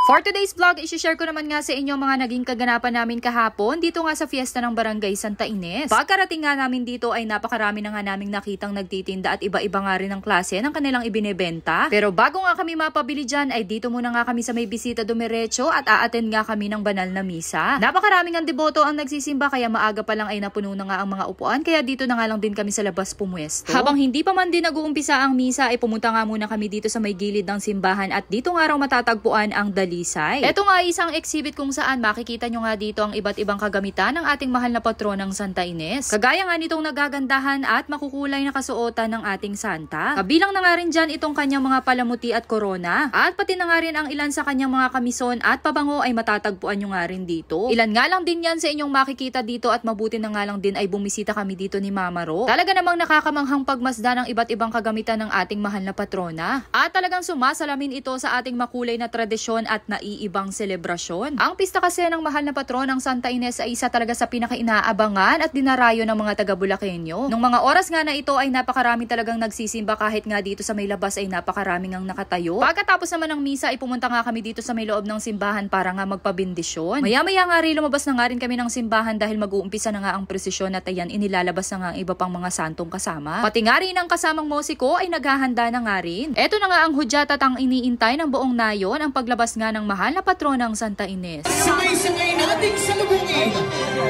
For today's vlog, isi-share ko naman nga sa inyo mga naging kaganapan namin kahapon dito nga sa fiesta ng Barangay Santa Ines. Pagkarating nga namin dito ay napakarami na nga naming nakitang nagtitinda at iba-iba nga rin ang klase ng kanilang ibinebenta. Pero bago nga kami mapabili dyan ay dito muna nga kami sa may bisita dumiretso at a-attend nga kami ng banal na misa. Napakaraming ang deboto ang nagsisimba kaya maaga pa lang ay napuno na nga ang mga upuan kaya dito na nga lang din kami sa labas pumuesto. Habang hindi pa man din nag-uumpisa ang misa ay pumunta nga muna kami dito sa may gilid ng simbahan at dito nga raw matatagpuan ang dalisay. Ito nga isang exhibit kung saan makikita nyo nga dito ang iba't ibang kagamitan ng ating mahal na patron ng Santa Ines. Kagaya nga nitong nagagandahan at makukulay na kasuotan ng ating Santa. Kabilang na nga rin dyan itong kanyang mga palamuti at korona. At pati na nga rin ang ilan sa kanyang mga kamison at pabango ay matatagpuan nyo nga rin dito. Ilan nga lang din yan sa inyong makikita dito at mabuti na nga lang din ay bumisita kami dito ni Mama Ro. Talaga namang nakakamanghang pagmasda ng iba't ibang kagamitan ng ating mahal na patrona. At talagang sumasalamin ito sa ating makulay na tradisyon at naiibang selebrasyon. Ang pista kasi ng mahal na patron ng Santa Ines ay isa talaga sa pinaka-inaabangan at dinarayo ng mga taga-Bulakenyo. Nung mga oras nga na ito ay napakarami talagang nagsisimba kahit nga dito sa may labas ay napakaraming ang nakatayo. Pagkatapos naman ng misa ay pumunta nga kami dito sa may loob ng simbahan para nga magpabindisyon. Maya-maya nga rin lumabas na nga rin kami ng simbahan dahil mag-uumpisa na nga ang presisyon at ayan inilalabas na nga ang iba pang mga santong kasama. Pati nga rin ang kasamang musiko ay naghahanda na nga rin. Eto na nga ang hudyat at ang iniintay ng buong nayon ang paglabas nga ng mahal na patron ng Santa Ines. Sabay-sabay nating salubungin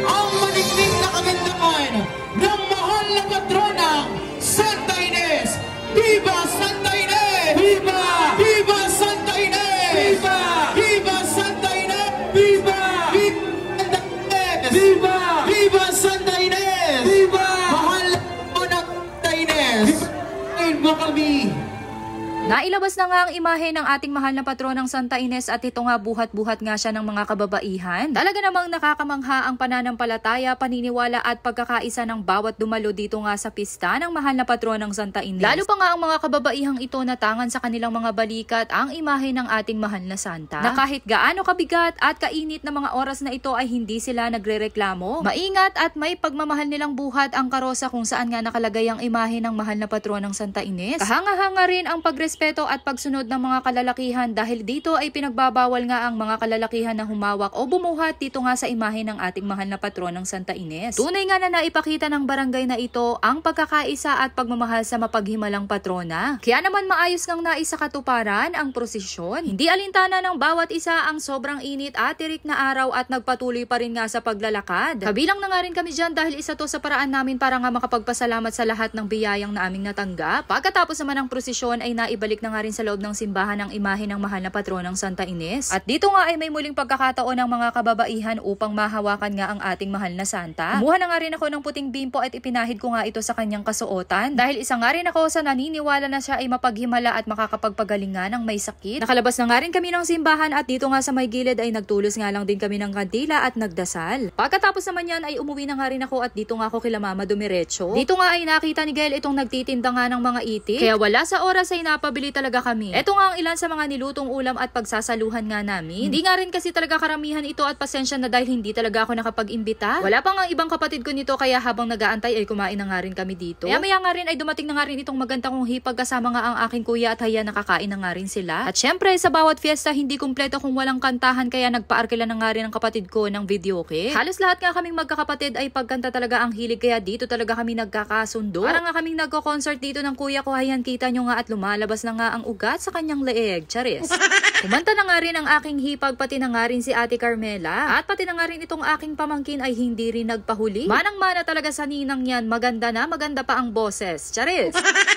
ang maligning na kagandahan ng mahal na patrona Santa Ines! Viva Santa Ines! Viva! Viva Santa Ines! Viva! Viva Santa Ines! Viva! Viva Santa Ines! Viva! Viva Santa Ines! Viva! Mahal na patrona Santa Ines! Ngayon mo kami! Nailabas na nga ang imahe ng ating mahal na patron ng Santa Ines at ito nga buhat-buhat nga siya ng mga kababaihan. Talaga namang nakakamangha ang pananampalataya, paniniwala at pagkakaisa ng bawat dumalo dito nga sa pista ng mahal na patron ng Santa Ines. Lalo pa nga ang mga kababaihang ito natangan sa kanilang mga balikat ang imahe ng ating mahal na Santa. Na kahit gaano kabigat at kainit na mga oras na ito ay hindi sila nagrereklamo. Maingat at may pagmamahal nilang buhat ang karosa kung saan nga nakalagay ang imahe ng mahal na patron ng Santa Ines. Kahanga-hanga rin ang pagrespeto at pagsunod ng mga kalalakihan dahil dito ay pinagbabawal nga ang mga kalalakihan na humawak o bumuhat dito nga sa imahe ng ating mahal na patron ng Santa Ines. Tunay nga na naipakita ng barangay na ito ang pagkakaisa at pagmamahal sa mapaghimalang patrona. Kaya naman maayos ngang naisakatuparan ang prosesyon. Hindi alintana ng bawat isa ang sobrang init at tirik na araw at nagpatuloy pa rin nga sa paglalakad. Kabilang na nga rin kami dyan dahil isa to sa paraan namin para nga makapagpasalamat sa lahat ng biyayang na aming natanggap. Pagkatapos naman ng prosesyon ay naibalik na nga rin sa loob ng simbahan ang imahe ng mahal na patron ng Santa Ines. At dito nga ay may muling pagkakataon ng mga kababaihan upang mahawakan nga ang ating mahal na Santa. Kumuha na nga rin ako ng puting bimpo at ipinahid ko nga ito sa kanyang kasuotan dahil isa nga rin ako sa naniniwala na siya ay mapaghimala at makakapagpagaling nga ng may sakit. Nakalabas na nga rin kami ng simbahan at dito nga sa may gilid ay nagtulos nga lang din kami ng kandila at nagdasal. Pagkatapos naman yan ay umuwi na nga rin ako at dito nga ako kila Mama dumiretso. Dito nga ay nakita ni Gael itong nagtitinda nga ng mga itik. Kaya wala sa oras ay napabili talaga kami. Ito nga ang ilan sa mga nilutong ulam at pagsasaluhan nga namin. Hindi nga rin kasi talaga karamihan ito at pasensya na dahil hindi talaga ako nakapag-imbita. Wala pa nga ibang kapatid ko nito kaya habang nag-aantay ay kumain na nga rin kami dito. Maya nga rin ay dumating na nga rin itong maganda kong hipag kasama nga ang aking kuya at haya nakakain na nga rin sila. At syempre sa bawat fiesta hindi kumpleto kung walang kantahan kaya nagpaarkila na nga rin ang kapatid ko ng videoke. Halos lahat nga kaming magkakapatid ay pagkanta talaga ang hilig kaya dito talaga kami nagkakasundo. Parang nga kaming nagko-concert dito ng kuya ko hayan kita nyo nga at lumalabas na nga ang ugat sa kanyang leeg, charis. Kumanta na nga rin ang aking hipag, pati na nga rin si Ate Carmela. At pati na nga rin itong aking pamangkin ay hindi rin nagpahuli. Manang-mana talaga sa ninang yan, maganda na, maganda pa ang boses, charis.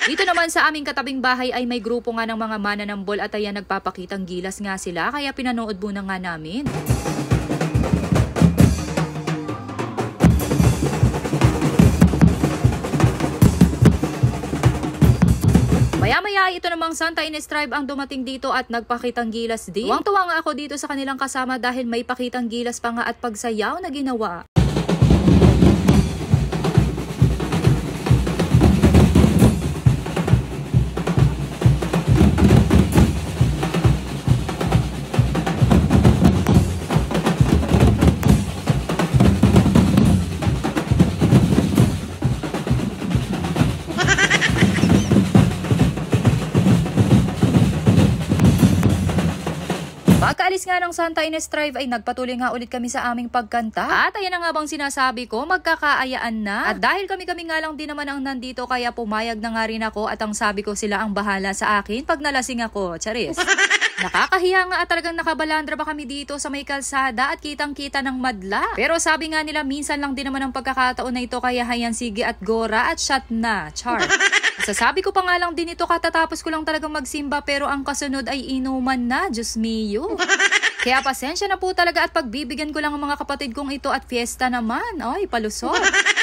Dito naman sa aming katabing bahay ay may grupo nga ng mga mananambol at ayan nagpapakitang gilas nga sila, kaya pinanood muna nga namin. Maya-maya ito namang Santa Ines tribe ang dumating dito at nagpakitang gilas din. Tuwang-tuwa nga ako dito sa kanilang kasama dahil may pakitang gilas pa nga at pagsayaw na ginawa. Pagkaalis Pagkatapos nga ng Santa Ines Drive ay nagpatuloy nga ulit kami sa aming pagkanta. At ayan na nga bang sinasabi ko, magkakaayaan na. At dahil kami-kami nga lang din naman ang nandito, kaya pumayag na nga rin ako at ang sabi ko sila ang bahala sa akin pag nalasing ako. Charis. Nakakahiya nga at talagang nakabalandra pa kami dito sa may kalsada at kitang-kita ng madla. Pero sabi nga nila minsan lang din naman ang pagkakataon na ito, kaya hayan sige at gora at shot na. Char. Sasabi ko pa nga lang din ito katatapos ko lang talagang magsimba, pero ang kasunod ay inuman na. Diyos mio. Kaya pasensya na po talaga at pagbibigyan ko lang ang mga kapatid kong ito at fiesta naman. Ay, palusot.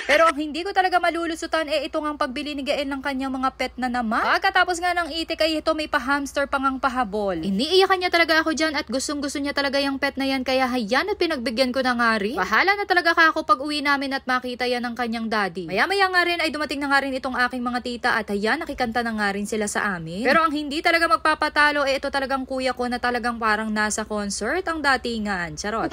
Pero ang hindi ko talaga malulusutan ito ngang pagbili ni Gael ng kanyang mga pet na naman. Pagkatapos nga ng itik ay ito may pa-hamster pa ngang pahabol. Iniiyakan niya talaga ako dyan at gustong-gusto niya talaga yung pet na yan, kaya hayan at pinagbigyan ko na nga rin. Bahala na talaga ka ako pag uwi namin at makita yan ng kanyang daddy. Maya-maya nga rin ay dumating na nga rin itong aking mga tita at hayan nakikanta na nga rin sila sa amin. Pero ang hindi talaga magpapatalo ito talagang kuya ko na talagang parang nasa concert ang datingan. Charot.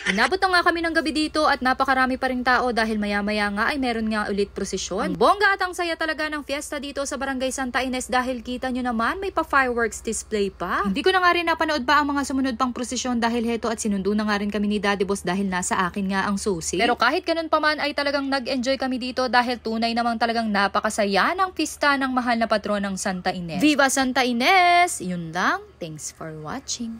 Inabot na nga kami ng gabi dito at napakarami pa rin tao dahil maya-maya nga ay meron nga ulit prosesyon. Ang bongga at ang saya talaga ng fiesta dito sa Barangay Santa Ines dahil kita nyo naman may pa-fireworks display pa. Hindi ko na nga rin napanood pa ang mga sumunod pang prosesyon dahil heto at sinundo na nga rin kami ni Daddy Boss dahil nasa akin nga ang susi. Pero kahit ganun pa man ay talagang nag-enjoy kami dito dahil tunay namang talagang napakasaya ng pista ng mahal na patron ng Santa Ines. Viva Santa Ines! Yun lang. Thanks for watching.